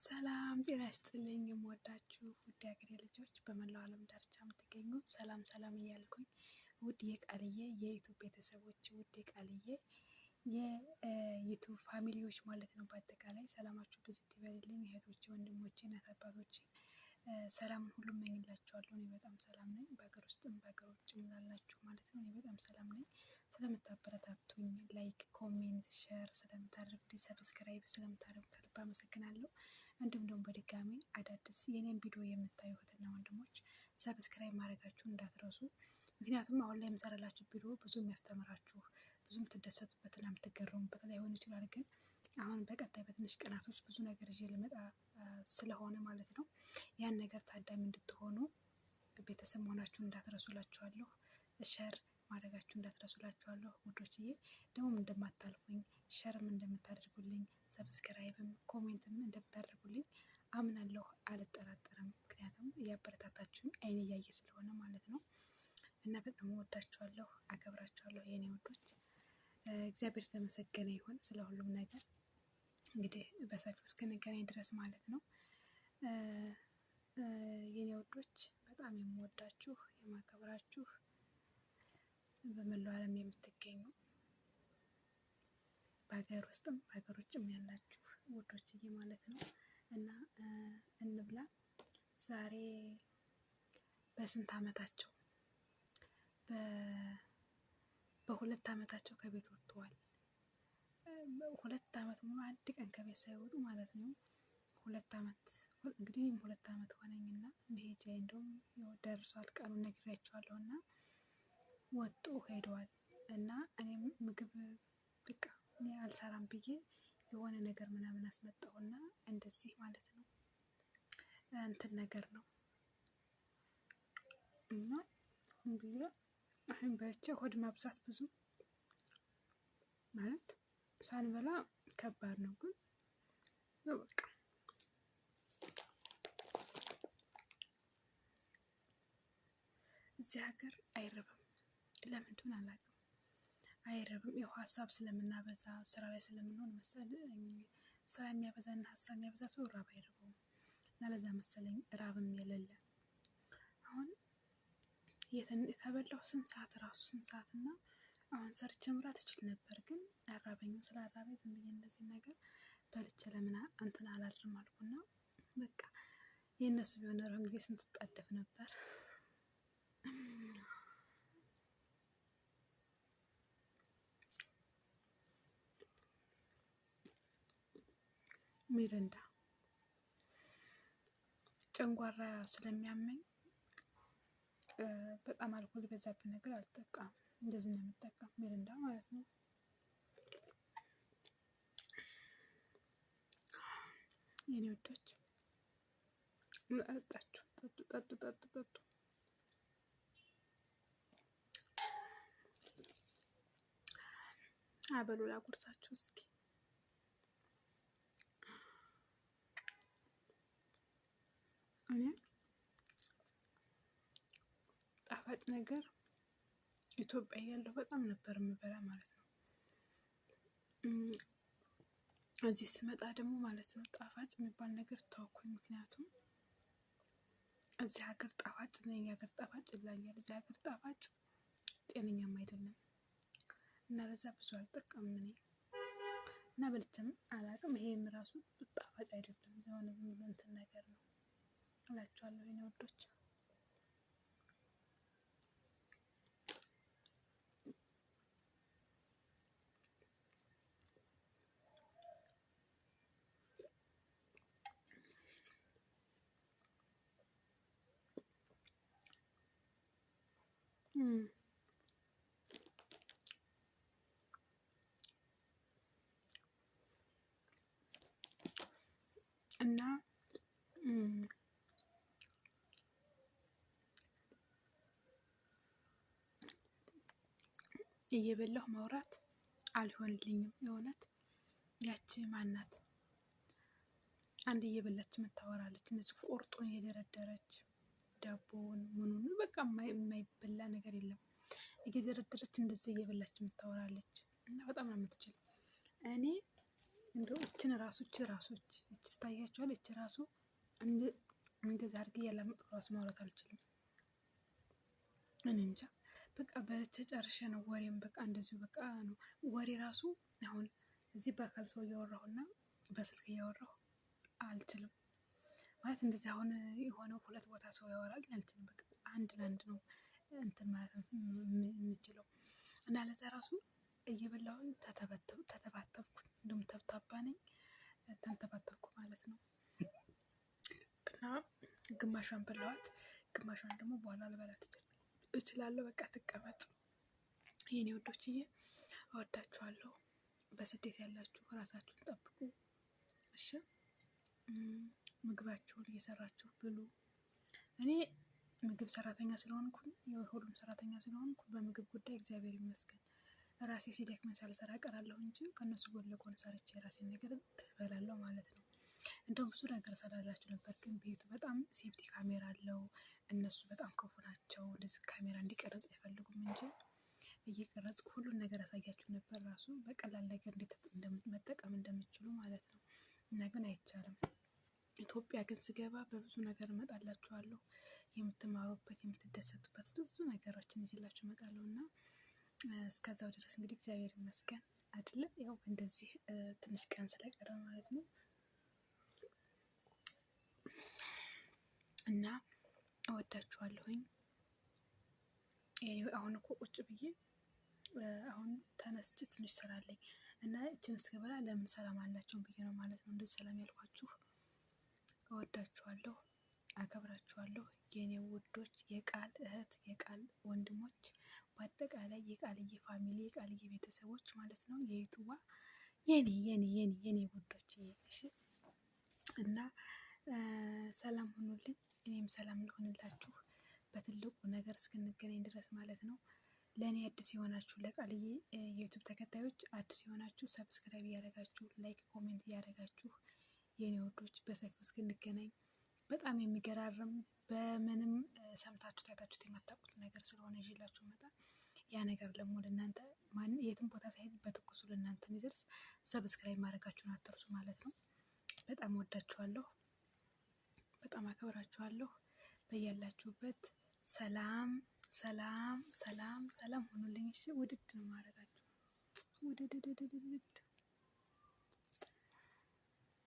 ሰላም ጤና ይስጥልኝ የምወዳችሁ ውድ ሀገሬ ልጆች በመላው ዓለም ዳርቻ የምትገኙ ሰላም እያልኩኝ ውድ የቃልዬ የዩቲዩብ ቤተሰቦች ውድ የቃልዬ የዩቲዩብ ፋሚሊዎች ማለት ነው። በአጠቃላይ ሰላማችሁ ብዝት ይበልልኝ እህቶቼ፣ ወንድሞቼ፣ እናት አባቶቼ ሰላምን ሁሉ እመኝላችኋለሁ። እኔ በጣም ሰላም ነኝ። በሀገር ውስጥም በሀገር ውጭም ላላችሁ ማለት ነው እኔ በጣም ሰላም ነኝ። ስለምታበረታቱኝ ላይክ፣ ኮሜንት፣ ሼር ስለምታደርጉልኝ ሰብስክራይብ ስለምታደርጉ ከልብ አመሰግናለሁ። እንዲሁም ደግሞ በድጋሚ አዳዲስ የኔን ቪዲዮ የምታዩ እህትና ወንድሞች ሰብስክራይብ ማድረጋችሁን እንዳትረሱ። ምክንያቱም አሁን ላይ የምሰራላችሁ ቪዲዮ ብዙ የሚያስተምራችሁ ብዙ የምትደሰቱበትና የምትገረሙበት ላይሆን ይችላል። ግን አሁን በቀጣይ በትንሽ ቀናቶች ብዙ ነገር ይዤ ልመጣ ስለሆነ ማለት ነው ያን ነገር ታዳሚ እንድትሆኑ ቤተሰብ መሆናችሁን እንዳትረሱላችኋለሁ። ሸር ማድረጋችሁ እንዳትረሱላችኋለሁ ውዶችዬ። ደግሞም እንደማታልፉኝ ሸርም እንደምታደርጉልኝ ሰብስክራይብም ኮሜንትም እንደምታደርጉልኝ አምናለሁ፣ አልጠራጠርም። ምክንያቱም እያበረታታችሁኝ አይን እያየ ስለሆነ ማለት ነው። እና በጣም እወዳችኋለሁ፣ አከብራችኋለሁ የኔ ውዶች። እግዚአብሔር የተመሰገነ ይሁን ስለ ሁሉም ነገር። እንግዲህ በሰፊው እስክንገናኝ ድረስ ማለት ነው የኔ ውዶች፣ በጣም የምወዳችሁ የማከብራችሁ በመላው ዓለም የምትገኙ በሀገር ውስጥም በሀገር ውጭም ያላችሁ ውዶችዬ ማለት ነው። እና እንብላ። ዛሬ በስንት ዓመታቸው በ2 ዓመታቸው ከቤት ወጥተዋል። 2 ዓመት ሙሉ አንድ ቀን ከቤት ሳይወጡ ማለት ነው። 2 ዓመት እንግዲህ 2 ዓመት ሆነኝና መሄጃዬ እንደውም ደርሷል፣ ቀኑን ነግሬያቸዋለሁ። እና ወጡ ሄደዋል። እና እኔም ምግብ በቃ እኔ አልሰራም ብዬ የሆነ ነገር ምናምን አስመጣሁና እንደዚህ ማለት ነው እንትን ነገር ነው እና ብዬ አሁን በልቼ ሆድ ማብዛት ብዙ ማለት ሳንበላ ከባድ ነው። ግን በቃ እዚህ ሀገር አይረብም። ለምን እንደሆነ አላውቅም። አይረብም። ያው ሀሳብ ስለምናበዛ ስራ ላይ ስለምንሆን መሰለኝ። ስራ የሚያበዛና ሀሳብ የሚያበዛ ሰው ራብ አይረበውም። እና ለዛ መሰለኝ ራብም የሌለ። አሁን ከበላሁ ስንት ሰዓት እና አሁን ሰርቼ መብላት እችል ነበር። ግን አራበኝም። ስላራበኝ ዝም ብዬ እንደዚህ ነገር በልቼ ለምን እንትን አላድርም አልኩና በቃ የእነሱ ቢሆን ኖሮ ጊዜ ስንት ትጣደፍ ነበር። ሚሪንዳ ጨንጓራ ስለሚያመኝ በጣም አልኮል የበዛብን ነገር አልጠቀምም። እንደዚህ ነው የምጠቀም ሚሪንዳ ማለት ነው። የኔ ወዶች መጣጣችሁ ጠጡ። አበሉ ላጉርሳችሁ እስኪ። እኔ ጣፋጭ ነገር ኢትዮጵያ ያለው በጣም ነበር የምበላ ማለት ነው። እዚህ ስመጣ ደግሞ ማለት ነው ጣፋጭ የሚባል ነገር ተውኩኝ። ምክንያቱም እዚህ ሀገር ጣፋጭ ነኝ፣ ሀገር ጣፋጭ ይላኛል። እዚህ ሀገር ጣፋጭ ጤነኛም አይደለም እና ለዛ ብዙ አልጠቀምም እኔ። እና በልቼም አላውቅም። ይሄም ራሱ ጣፋጭ አይደለም፣ የሆነ እንትን ነገር ነው እላችኋለሁ የኔ ውዶች። እና እየበላሁ ማውራት አልሆንልኝም። የእውነት ያቺ ማናት አንድ እየበላች የምታወራለች እነዚህ ቁርጡን እየደረደረች ዳቦውን ምኑን በቃ የማይበላ ነገር የለም እየደረደረች እንደዚህ እየበላች የምታወራለች እና በጣም ነው የምትችለው። እኔ እንደው እቺ ትታያችኋል። እቺ ራሱ እንደዛ አድርጌ ያላመጥኩ ራሱ ማውራት አልችልም። እኔ እንጃ በቃ በልቼ ጨርሼ ነው ወሬም በቃ እንደዚሁ በቃ ነው ወሬ ራሱ። አሁን እዚህ በአካል ሰው እያወራሁና በስልክ እያወራሁ አልችልም ማለት እንደዚህ። አሁን የሆነው ሁለት ቦታ ሰው ያወራል አልችልም። በቃ አንድ ለአንድ ነው እንትን ማለት የምችለው እና ለዛ ራሱ እየበላሁኝ ተተባተብኩ። እንደውም ተብታባ ነኝ፣ ተንተባተብኩ ማለት ነው። እና ግማሿን በላኋት፣ ግማሿን ደግሞ በኋላ ልበላት እችላለሁ። በቃ ትቀመጥ የኔ ውዶችዬ፣ እወዳችኋለሁ። በስደት ያላችሁ ራሳችሁን ጠብቁ እሺ። ምግባችሁን እየሰራችሁ ብሉ። እኔ ምግብ ሰራተኛ ስለሆንኩኝ የሁሉም ሰራተኛ ስለሆንኩ በምግብ ጉዳይ እግዚአብሔር ይመስገን ራሴ ሲደክመኝ ሳልሰራ እቀራለሁ እንጂ ከእነሱ ጎን ለጎን ሰርቼ የራሴን ነገር እበላለሁ ማለት ነው። እንደውም ብዙ ነገር ሰራላችሁ ነበር፣ ግን ቤቱ በጣም ሴፍቲ ካሜራ አለው። እነሱ በጣም ክፉ ናቸው። እንደዚህ ካሜራ እንዲቀረጽ አይፈልጉም እንጂ እየቀረጽኩ ሁሉን ነገር አሳያችሁ ነበር፣ ራሱ በቀላል ነገር እንዴት መጠቀም እንደምችሉ ማለት ነው። እና ግን አይቻልም። ኢትዮጵያ ግን ስገባ በብዙ ነገር እመጣላችኋለሁ። የምትማሩበት የምትደሰቱበት ብዙ ነገሮችን ይዤላችሁ እመጣለሁ። እና እስከዛው ድረስ እንግዲህ እግዚአብሔር ይመስገን አይደለ፣ ያው እንደዚህ ትንሽ ቀን ስለቀረ ማለት ነው። እና እወዳችኋለሁኝ። አሁን እኮ ቁጭ ብዬ አሁን ተነስቼ ትንሽ ስራ አለኝ እና እችን እስክበላ ለምን ሰላም አላቸውም ብዬ ነው ማለት ነው እንደዚህ ሰላም ያልኳችሁ። እወዳችኋለሁ፣ አከብራችኋለሁ የኔ ውዶች፣ የቃል እህት፣ የቃል ወንድሞች፣ በአጠቃላይ የቃልዬ ፋሚሊ፣ የቃልዬ ቤተሰቦች ማለት ነው። የዩቱባ የኔ ውዶች እሺ። እና ሰላም ሁኑልኝ፣ እኔም ሰላም ልሆንላችሁ በትልቁ ነገር እስክንገናኝ ድረስ ማለት ነው። ለእኔ አዲስ የሆናችሁ ለቃልዬ የዩቱብ ተከታዮች አዲስ የሆናችሁ ሰብስክራይብ እያደረጋችሁ ላይክ ኮሜንት እያደረጋችሁ የኔ ወዶች በሰፊው እስክንገናኝ። በጣም የሚገራርም በምንም ሰምታችሁ ታይታችሁት የማታውቁት ነገር ስለሆነ ይዤላችሁ መጣ። ያ ነገር ደግሞ ለእናንተ የትም ቦታ ሳይሄድ በትኩሱ ለእናንተ እንዲደርስ ሰብስክራይብ ማድረጋችሁን አትርሱ ማለት ነው። በጣም ወዳችኋለሁ፣ በጣም አከብራችኋለሁ። በያላችሁበት ሰላም ሰላም ሰላም ሰላም ሆኑልኝ። እሺ ውድድ ነው ማድረጋችሁ ውድድ